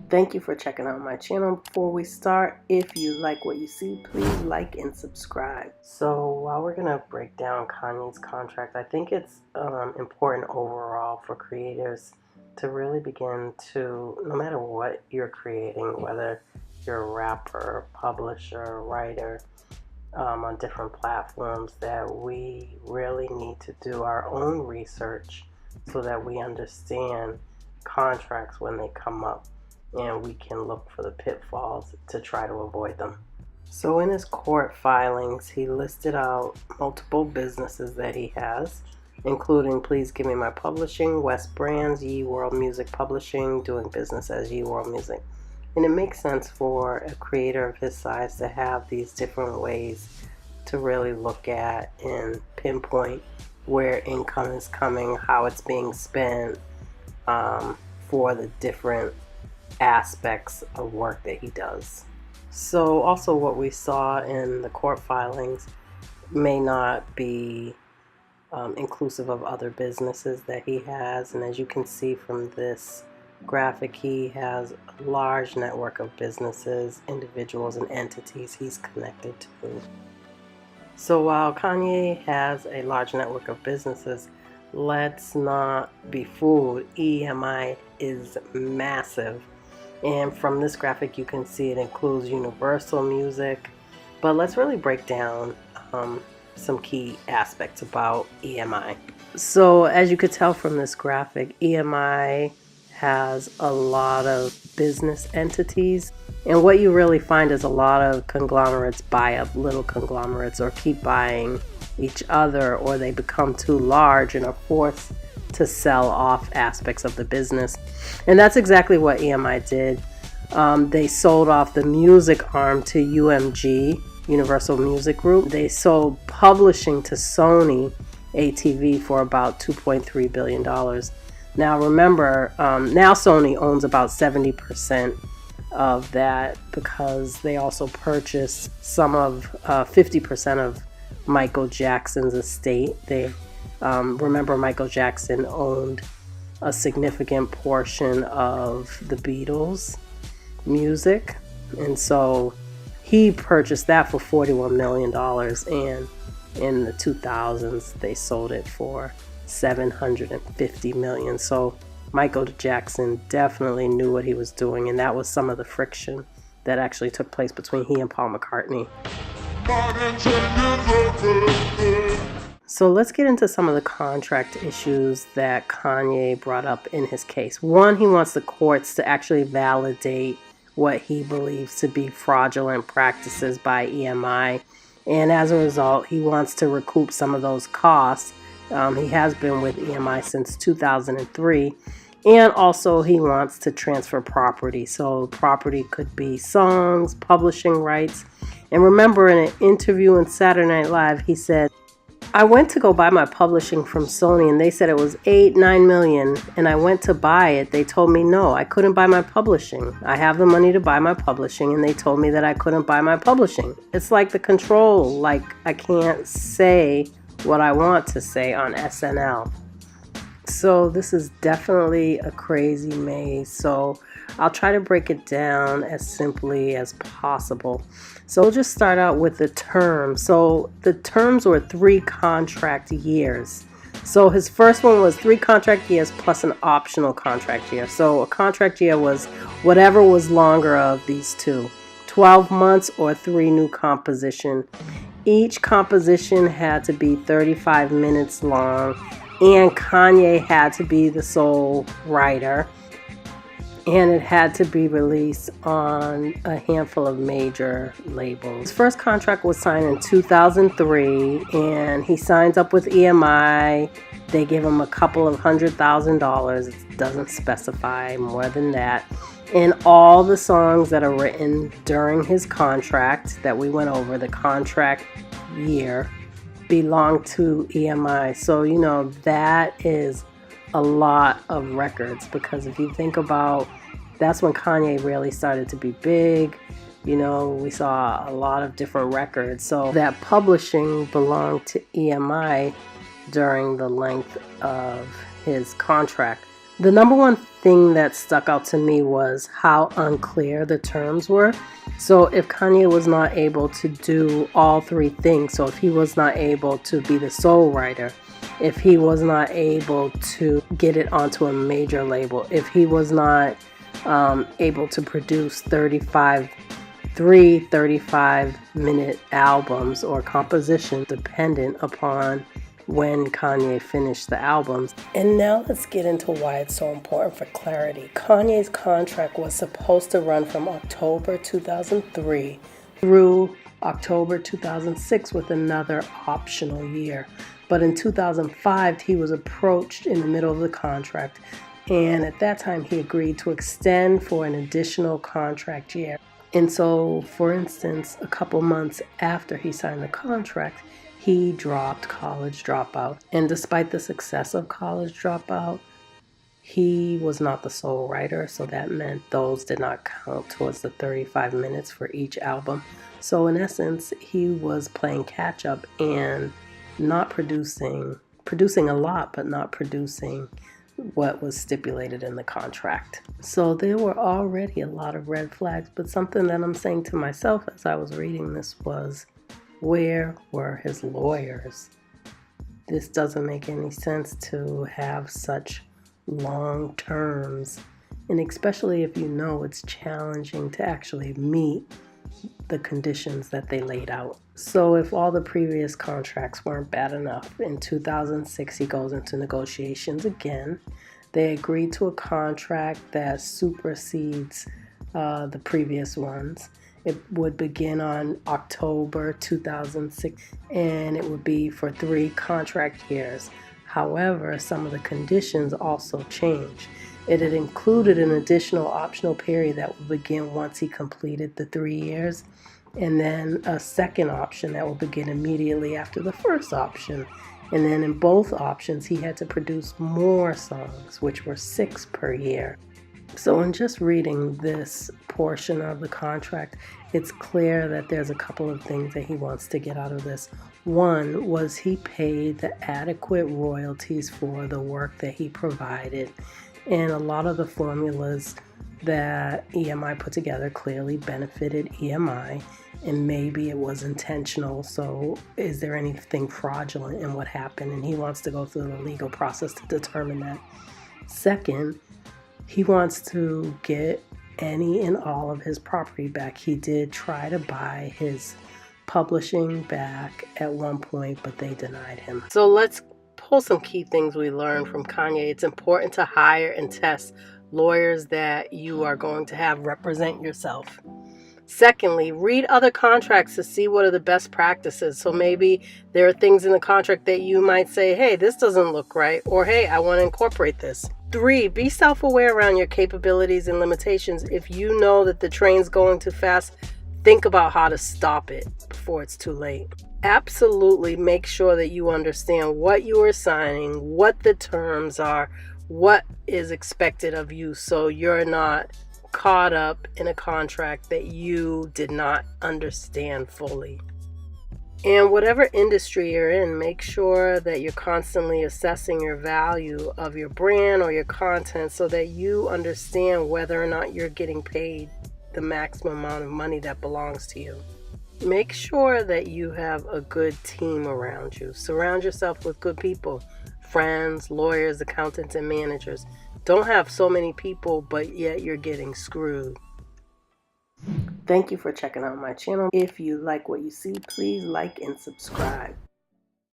Thank you for checking out my channel. Before we start, if you like what you see, please like and subscribe. So while we're going to break down Kanye's contract, I think it's important overall for creators to really begin to, no matter what you're creating, whether you're a rapper, publisher, writer, on different platforms, that we really need to do our own research so that we understand contracts when they come up, and we can look for the pitfalls to try to avoid them. So in his court filings, he listed out multiple businesses that he has, including Please Give Me My Publishing, West Brands, Ye World Music Publishing, doing business as Ye World Music. And it makes sense for a creator of his size to have these different ways to really look at and pinpoint where income is coming, how it's being spent, for the different aspects of work that he does. So also what we saw in the court filings may not be inclusive of other businesses that he has, and as you can see from this graphic, he has a large network of businesses, individuals, and entities he's connected to. So while Kanye has a large network of businesses, let's not be fooled. EMI is massive. And from this graphic, you can see it includes Universal Music. But let's really break down some key aspects about EMI. So as you could tell from this graphic, EMI has a lot of business entities. And what you really find is a lot of conglomerates buy up little conglomerates or keep buying each other, or they become too large and are forced to sell off aspects of the business. And that's exactly what EMI did. They sold off the music arm to UMG, Universal Music Group. They sold publishing to Sony ATV for about $2.3 billion. Now remember, now Sony owns about 70% of that, because they also purchased some of 50% of Michael Jackson's estate. They remember Michael Jackson owned a significant portion of the Beatles music, and so he purchased that for $41 million, and in the 2000s they sold it for $750 million. So Michael Jackson definitely knew what he was doing, and that was some of the friction that actually took place between he and Paul McCartney. So let's get into some of the contract issues that Kanye brought up in his case. One, he wants the courts to actually validate what he believes to be fraudulent practices by EMI, and as a result, he wants to recoup some of those costs. He has been with EMI since 2003, and also he wants to transfer property. So property could be songs, publishing rights. And remember, in an interview on Saturday Night Live, he said, I went to go buy my publishing from Sony and they said it was $9 million, and I went to buy it. They told me no, I couldn't buy my publishing. I have the money to buy my publishing, and they told me that I couldn't buy my publishing. It's like the control, like I can't say what I want to say on SNL. So this is definitely a crazy maze. So I'll try to break it down as simply as possible. So we'll just start out with the terms. So the terms were 3 contract years. So his first one was 3 contract years plus an optional contract year. So a contract year was whatever was longer of these two, 12 months or 3 new composition. Each composition had to be 35 minutes long, and Kanye had to be the sole writer, and it had to be released on a handful of major labels. His first contract was signed in 2003, and he signs up with EMI. They give him a couple of $100,000. It doesn't specify more than that. And all the songs that are written during his contract that we went over, the contract year, belong to EMI. So, you know, that is a lot of records, because if you think about, that's when Kanye really started to be big. You know, we saw a lot of different records. So that publishing belonged to EMI, during the length of his contract. The number one thing that stuck out to me was how unclear the terms were. So if Kanye was not able to do all three things, so if he was not able to be the sole writer, if he was not able to get it onto a major label, if he was not able to produce 35-minute albums or compositions dependent upon when Kanye finished the albums. And now let's get into why it's so important for clarity. Kanye's contract was supposed to run from October 2003 through October 2006 with another optional year. But in 2005, he was approached in the middle of the contract, and at that time he agreed to extend for an additional contract year. And so, for instance, a couple months after he signed the contract, he dropped College Dropout. And despite the success of College Dropout, he was not the sole writer, so that meant those did not count towards the 35 minutes for each album. So in essence, he was playing catch up and not producing a lot, but not producing what was stipulated in the contract. So there were already a lot of red flags, but something that I'm saying to myself as I was reading this was, where were his lawyers? This doesn't make any sense to have such long terms, and especially if you know it's challenging to actually meet the conditions that they laid out. So if all the previous contracts weren't bad enough, in 2006 he goes into negotiations again. They agreed to a contract that supersedes the previous ones. It would begin on October 2006, and it would be for 3 contract years. However, some of the conditions also changed. It had included an additional optional period that would begin once he completed the 3 years, and then a second option that will begin immediately after the first option. And then in both options, he had to produce more songs, which were 6 per year. So in just reading this portion of the contract, it's clear that there's a couple of things that he wants to get out of this. One was he paid the adequate royalties for the work that he provided. And a lot of the formulas that EMI put together clearly benefited EMI, and maybe it was intentional. So is there anything fraudulent in what happened? And he wants to go through the legal process to determine that. Second, he wants to get any and all of his property back. He did try to buy his publishing back at one point, but they denied him. So let's pull some key things we learned from Kanye. It's important to hire and test lawyers that you are going to have represent yourself. Secondly, read other contracts to see what are the best practices. So maybe there are things in the contract that you might say, hey, this doesn't look right, or hey, I want to incorporate this. 3, be self-aware around your capabilities and limitations. If you know that the train's going too fast, think about how to stop it before it's too late. Absolutely make sure that you understand what you are signing, what the terms are, what is expected of you, so you're not caught up in a contract that you did not understand fully. And whatever industry you're in, make sure that you're constantly assessing your value of your brand or your content so that you understand whether or not you're getting paid the maximum amount of money that belongs to you. Make sure that you have a good team around you. Surround yourself with good people, friends, lawyers, accountants, and managers. Don't have so many people, but yet you're getting screwed. Thank you for checking out my channel. If you like what you see, please like and subscribe.